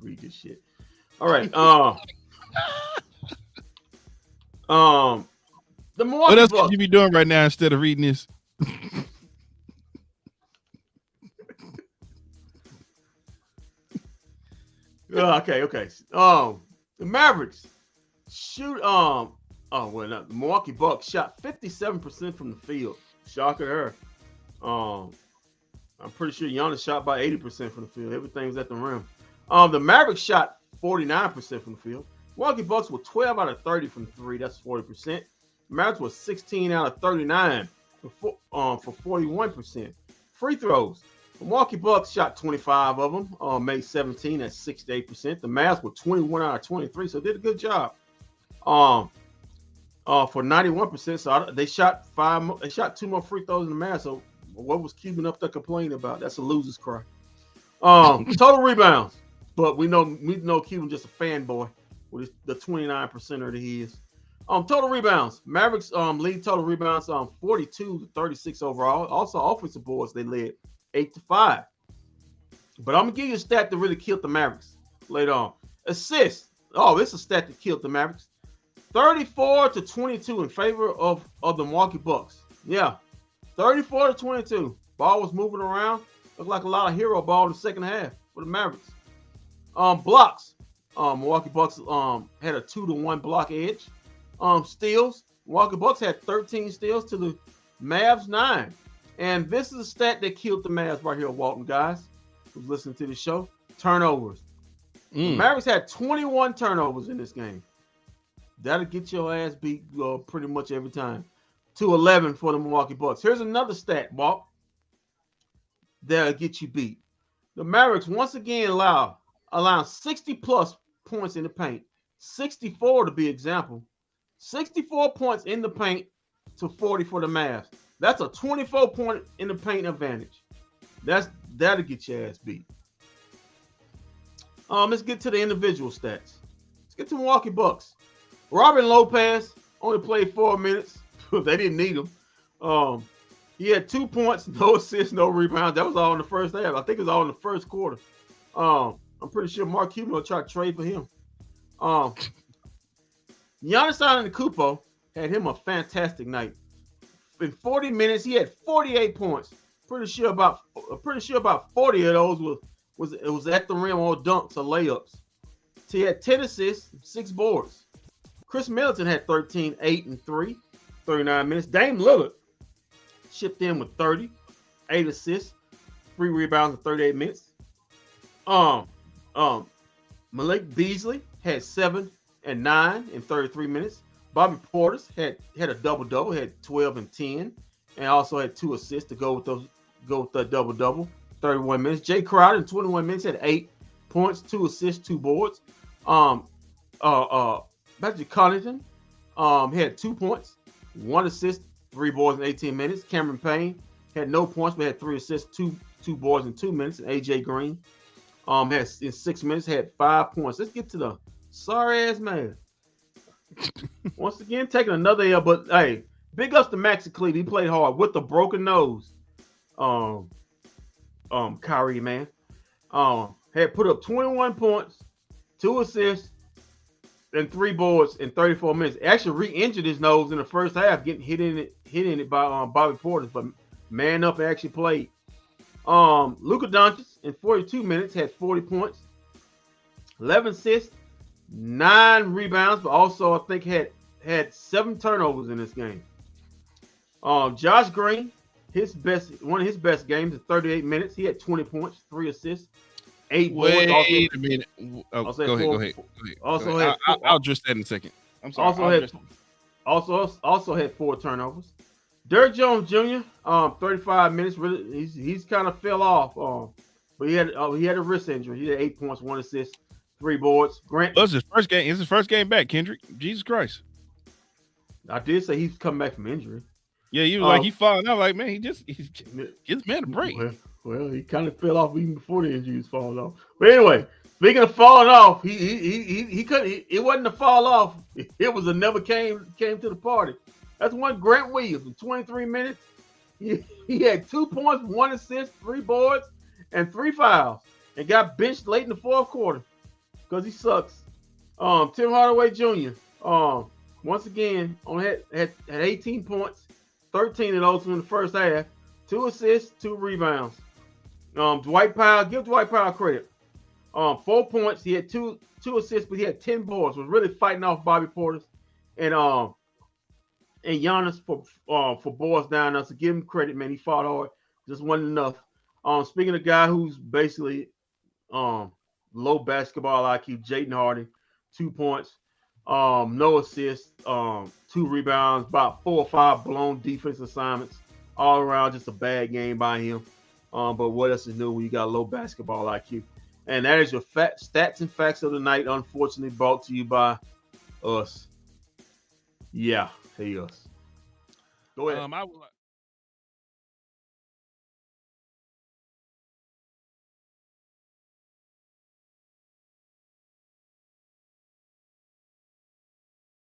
read this shit. All right. The What Milwaukee else could Bucks. you be doing right now instead of reading this? Okay. The Mavericks shoot. The Milwaukee Bucks shot 57% from the field. Shocker her. I'm pretty sure Giannis shot by 80% from the field. Everything was at the rim. The Mavericks shot 49% from the field. Milwaukee Bucks were 12 out of 30 from three. That's 40%. Mavericks was 16 out of 39 for 41%. Free throws. The Milwaukee Bucks shot 25 of them, made 17 at 68%. The Mavs were 21 out of 23, so did a good job. For 91%, so they shot five. They shot 2 more free throws in the Mavs. So what was Cuban up there complaining about? That's a loser's cry. Total rebounds, but we know Cuban just a fanboy with the 29%er that he is. Total rebounds. Mavericks lead total rebounds 42 to 36 overall. Also offensive boards they led 8-5. But I'm gonna give you a stat that really killed the Mavericks later on. Assists. Oh, this is a stat that killed the Mavericks. 34 to 22 in favor of the Milwaukee Bucks. Yeah, 34 to 22. Ball was moving around. Looked like a lot of hero ball in the second half for the Mavericks. Blocks. Milwaukee Bucks had a 2-1 block edge. Steals. Milwaukee Bucks had 13 steals to the Mavs 9. And this is a stat that killed the Mavs right here, Walton, guys, who's listening to the show. Turnovers. The Mavericks had 21 turnovers in this game. That'll get your ass beat pretty much every time. 2-11 for the Milwaukee Bucks. Here's another stat, Walt, that'll get you beat. The Mavericks once again allowed 60-plus points in the paint. 64 to be example. 64 points in the paint to 40 for the Mavs. That's a 24-point in the paint advantage. That'll get your ass beat. Let's get to the individual stats. Let's get to Milwaukee Bucks. Robin Lopez only played 4 minutes. They didn't need him. He had 2 points, no assists, no rebounds. That was all in the first half. I think it was all in the first quarter. I'm pretty sure Mark Cuban will try to trade for him. Giannis Antetokounmpo had him a fantastic night. In 40 minutes, he had 48 points. Pretty sure about 40 of those was at the rim or dunks or layups. So he had 10 assists, 6 boards. Chris Middleton had 13, 8, and 3, 39 minutes. Dame Lillard chipped in with 30, 8 assists, 3 rebounds in 38 minutes. Malik Beasley had 7 and 9 in 33 minutes. Bobby Portis had a double-double, had 12 and 10, and also had 2 assists to go with the double-double, 31 minutes. Jay Crowder in 21 minutes had 8 points, 2 assists, 2 boards. Patrick Connaughton had 2 points, 1 assist, 3 boards in 18 minutes. Cameron Payne had no points, but had 3 assists, 2 boards in 2 minutes. And AJ Green had in 6 minutes had 5 points. Let's get to the sorry ass man. Once again, taking another L, but hey, big ups to Maxi Cleave. He played hard with the broken nose. Kyrie, man. Had put up 21 points, 2 assists, and 3 boards in 34 minutes. Actually re-injured his nose in the first half, getting hit in it by Bobby Portis, but man up and actually played. Luka Doncic in 42 minutes had 40 points, 11 assists, 9 rebounds, but also I think had 7 turnovers in this game. Josh Green, one of his best games in 38 minutes. He had 20 points, 3 assists, 8 boards. Wait a minute. Oh, go ahead. I'll address that in a second. I'm sorry. Also had 4 turnovers. Derrick Jones Jr. 35 minutes. Really, he's kind of fell off. But he had a wrist injury. He had 8 points, 1 assist, 3 boards. Grant. Well, it's his first game. It's his first game back, Kendrick. Jesus Christ. I did say he's coming back from injury. Yeah, he was like he falling out. Like, man, he gives man a break. Well, he kind of fell off even before the injury was falling off. But anyway, speaking of falling off, he couldn't. It wasn't a fall off. It was a never came to the party. That's one Grant Williams in 23 minutes. He had 2 points, 1 assist, 3 boards, and 3 fouls, and got benched late in the fourth quarter. because he sucks. Tim Hardaway Jr. Once again, only had 18 points, 13 of those in the first half, 2 assists, 2 rebounds. Dwight Powell, give Dwight Powell credit. 4 points, he had two assists, but he had 10 boards. Was really fighting off Bobby Portis and Giannis for boards down there. So give him credit, man. He fought hard, just wasn't enough. Speaking of a guy who's basically low basketball IQ, Jaden Hardy, 2 points, no assists, 2 rebounds, about 4 or 5 blown defense assignments. All around, just a bad game by him. But what else is new when you got low basketball IQ? And that is your stats and facts of the night, unfortunately brought to you by us. Yeah, hey us. Go ahead.